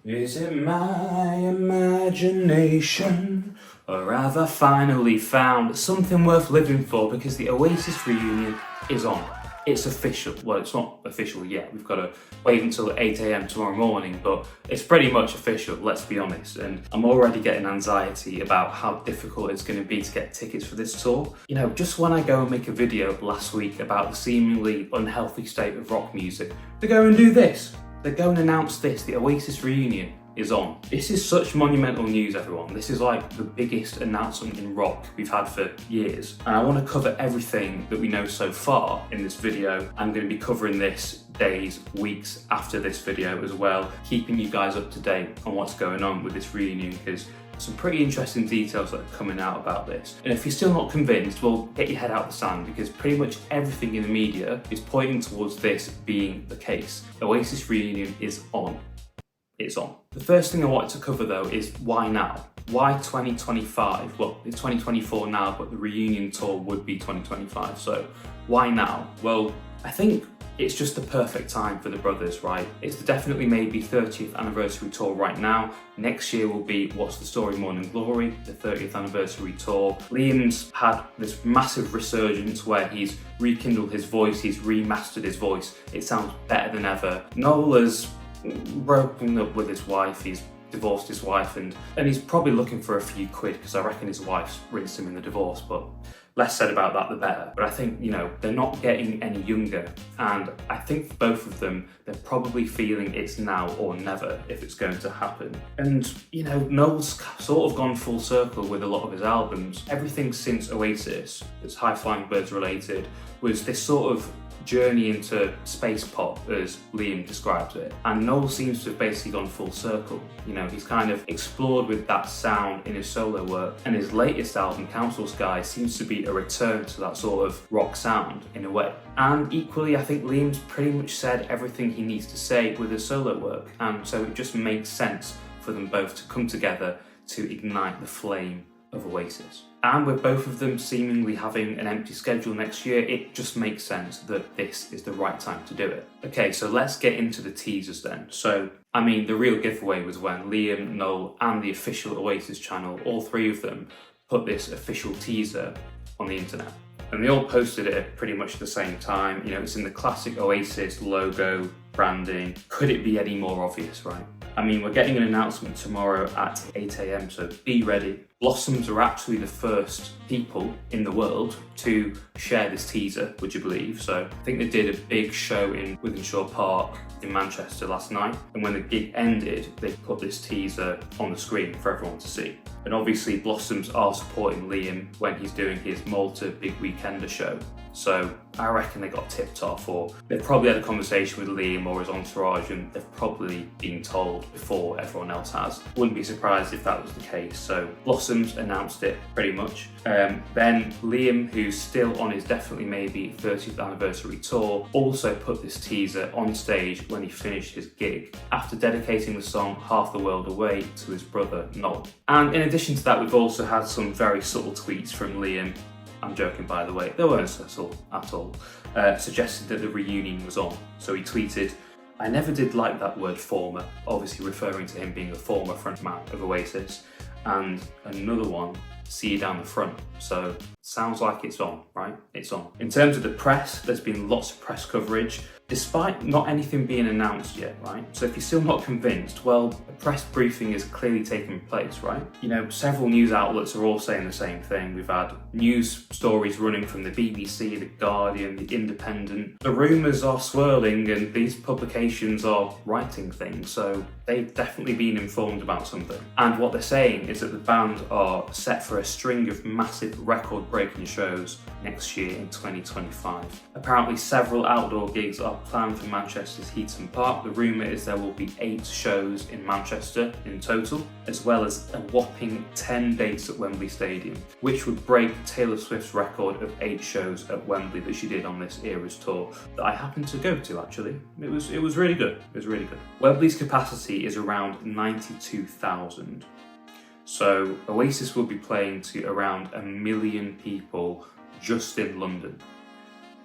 Is it my imagination? Or have I finally found something worth living for? Because the Oasis reunion is on. It's official. Well, it's not official yet. We've got to wait until 8 AM tomorrow morning, but it's pretty much official, let's be honest. And I'm already getting anxiety about how difficult it's going to be to get tickets for this tour. You know, just when I go and make a video last week about the seemingly unhealthy state of rock music, they go and do this. They go and announce this, the Oasis reunion is on. This is such monumental news, everyone. This is like the biggest announcement in rock we've had for years. And I want to cover everything that we know so far in this video. I'm going to be covering this days, weeks after this video as well, keeping you guys up to date on what's going on with this reunion, because some pretty interesting details that are coming out about this. And if you're still not convinced, well, get your head out the sand, because pretty much everything in the media is pointing towards this being the case. Oasis reunion is on. It's on. The first thing I wanted to cover though is why now? Why 2025? Well, it's 2024 now, but the reunion tour would be 2025. So why now? Well, I think it's just the perfect time for the brothers, right? It's definitely maybe 30th anniversary tour right now. Next year will be What's the Story Morning Glory, the 30th anniversary tour. Liam's had this massive resurgence where he's rekindled his voice, he's remastered his voice. It sounds better than ever. Noel has broken up with his wife, he's divorced his wife, and he's probably looking for a few quid because I reckon his wife's rinsed him in the divorce, but less said about that the better. But I think, you know, they're not getting any younger, and I think for both of them, they're probably feeling it's now or never if it's going to happen. And, you know, Noel's sort of gone full circle with a lot of his albums. Everything since Oasis, that's High Flying Birds related, was this sort of journey into space pop, as Liam describes it. And Noel seems to have basically gone full circle. You know, he's kind of explored with that sound in his solo work, and his latest album, Council Sky, seems to be a return to that sort of rock sound in a way. And equally, I think Liam's pretty much said everything he needs to say with his solo work, and so it just makes sense for them both to come together to ignite the flame of Oasis. And with both of them seemingly having an empty schedule next year, it just makes sense that this is the right time to do it. Okay, so let's get into the teasers then. So, I mean, the real giveaway was when Liam, Noel, and the official Oasis channel, all three of them, put this official teaser on the internet. And they all posted it at pretty much the same time. You know, it's in the classic Oasis logo, branding. Could it be any more obvious, right? I mean, we're getting an announcement tomorrow at 8 AM, so be ready. Blossoms are actually the first people in the world to share this teaser, would you believe? So I think they did a big show in Wythenshawe Park in Manchester last night, and when the gig ended, they put this teaser on the screen for everyone to see. And obviously Blossoms are supporting Liam when he's doing his Malta Big Weekender show. So I reckon they got tipped off, or they've probably had a conversation with Liam or his entourage, and they've probably been told before everyone else has. Wouldn't be surprised if that was the case. So Blossoms announced it pretty much. Then Liam, who's still on his definitely maybe 30th anniversary tour, also put this teaser on stage when he finished his gig, after dedicating the song Half the World Away to his brother Noel. And in addition to that, we've also had some very subtle tweets from Liam. I'm joking, by the way, they weren't subtle at all, suggested that the reunion was on. So he tweeted, "I never did like that word former," obviously referring to him being a former frontman of Oasis, and another one, "See you down the front." So sounds like it's on, right? It's on. In terms of the press, there's been lots of press coverage, despite not anything being announced yet, right? So if you're still not convinced, well, a press briefing is clearly taking place, right? You know, several news outlets are all saying the same thing. We've had news stories running from the BBC, The Guardian, The Independent. The rumours are swirling and these publications are writing things, so they've definitely been informed about something. And what they're saying is that the band are set for a string of massive record-breaking shows next year in 2025. Apparently several outdoor gigs are planned for Manchester's Heaton Park. The rumour is there will be 8 shows in Manchester in total, as well as a whopping 10 dates at Wembley Stadium, which would break Taylor Swift's record of 8 shows at Wembley that she did on this Eras tour that I happened to go to actually. It was really good. It was really good. Wembley's capacity is around 92,000. So Oasis will be playing to around 1 million people just in London.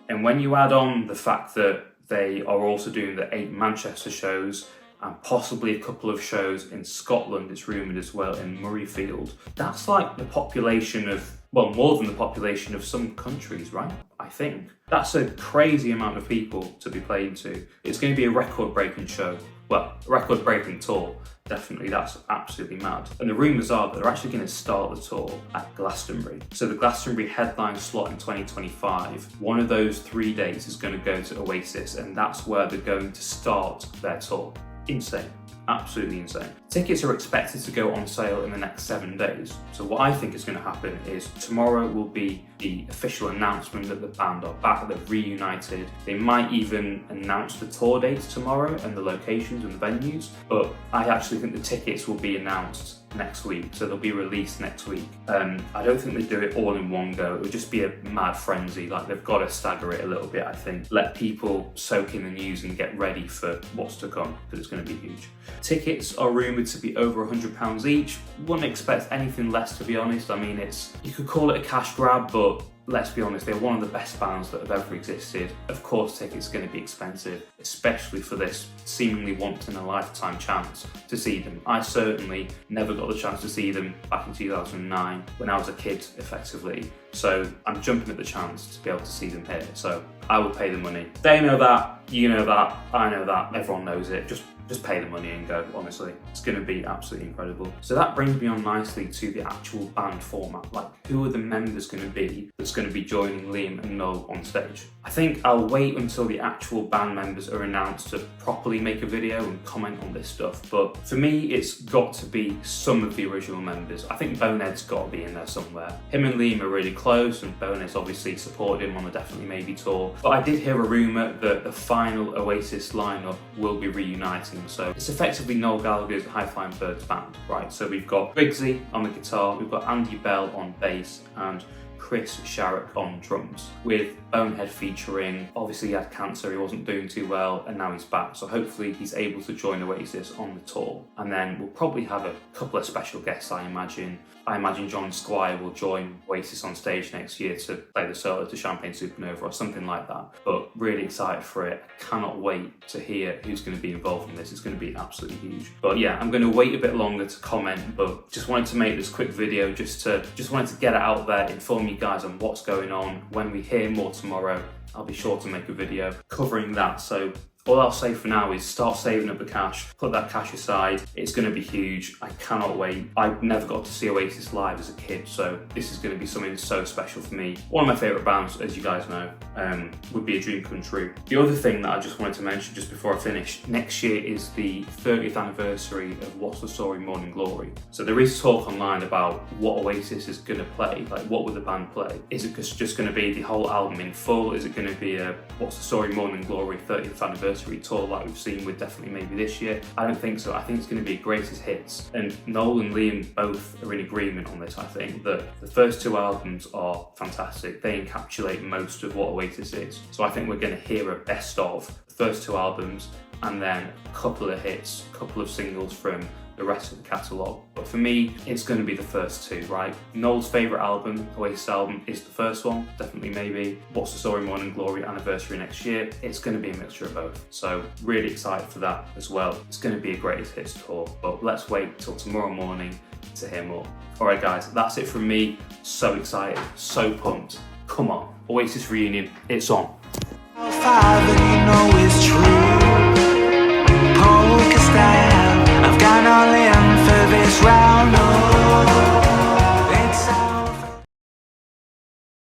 And when you add on the fact that they are also doing the 8 Manchester shows, and possibly a couple of shows in Scotland, it's rumoured as well, in Murrayfield. That's like the population of, well, more than the population of some countries, right? I think. That's a crazy amount of people to be playing to. It's going to be a record-breaking show. Well, a record-breaking tour. Definitely, that's absolutely mad. And the rumours are that they're actually going to start the tour at Glastonbury. So the Glastonbury headline slot in 2025, one of those 3 days is going to go to Oasis, and that's where they're going to start their tour. Insane. Absolutely insane. Tickets are expected to go on sale in the next 7 days. So what I think is going to happen is tomorrow will be the official announcement that the band are back, they've reunited. They might even announce the tour dates tomorrow and the locations and the venues, but I actually think the tickets will be announced next week, so they'll be released next week. I don't think they do it all in one go. It would just be a mad frenzy. Like, they've got to stagger it a little bit, I think. Let people soak in the news and get ready for what's to come, because it's going to be huge. Tickets are rumoured to be over £100 each. Wouldn't expect anything less, to be honest. I mean, you could call it a cash grab, but let's be honest, they're one of the best bands that have ever existed. Of course, tickets are going to be expensive, especially for this seemingly once-in-a-lifetime chance to see them. I certainly never got the chance to see them back in 2009 when I was a kid, effectively. So I'm jumping at the chance to be able to see them here. So I will pay the money. They know that, you know that, I know that, everyone knows it. Just pay the money and go, honestly. It's going to be absolutely incredible. So that brings me on nicely to the actual band format. Like, who are the members going to be that's going to be joining Liam and Noel on stage? I think I'll wait until the actual band members are announced to properly make a video and comment on this stuff. But for me, it's got to be some of the original members. I think Bonehead's got to be in there somewhere. Him and Liam are really close, and Bonehead's obviously supported him on the Definitely Maybe tour. But I did hear a rumour that the final Oasis lineup will be reuniting. So it's effectively Noel Gallagher's High Flying Birds band, right? So we've got Briggsy on the guitar, we've got Andy Bell on bass, and Chris Sharrock on drums, with Bonehead featuring. Obviously he had cancer, he wasn't doing too well, and now he's back, so hopefully he's able to join Oasis on the tour. And then we'll probably have a couple of special guests, I imagine. I imagine John Squire will join Oasis on stage next year to play the solo to Champagne Supernova or something like that. But really excited for it. I cannot wait to hear who's going to be involved in this. It's going to be absolutely huge. But yeah, I'm going to wait a bit longer to comment, but just wanted to make this quick video just wanted to get it out there, inform you guys on what's going on. When we hear more tomorrow, I'll be sure to make a video covering that. So all I'll say for now is start saving up the cash, put that cash aside. It's going to be huge. I cannot wait. I never got to see Oasis live as a kid, so this is going to be something so special for me. One of my favourite bands, as you guys know, would be a dream come true. The other thing that I just wanted to mention just before I finish, next year is the 30th anniversary of What's the Story Morning Glory. So there is talk online about what Oasis is going to play, like what would the band play? Is it just going to be the whole album in full? Is it going to be a What's the Story Morning Glory 30th anniversary tour like we've seen with Definitely Maybe this year? I don't think so. I think it's going to be greatest hits, and Noel and Liam both are in agreement on this. I think that the first two albums are fantastic. They encapsulate most of what Oasis is, so I think we're going to hear a best of the first two albums and then a couple of hits, a couple of singles from the rest of the catalogue. But for me, it's going to be the first two, right? Noel's favourite album, Oasis album, is the first one, Definitely Maybe. What's the Story Morning Glory anniversary next year. It's going to be a mixture of both. So really excited for that as well. It's going to be a greatest hits tour, but let's wait till tomorrow morning to hear more. Alright guys, that's it from me. So excited, so pumped. Come on, Oasis Reunion, it's on. Five and you know it's true. Polka style, I've got all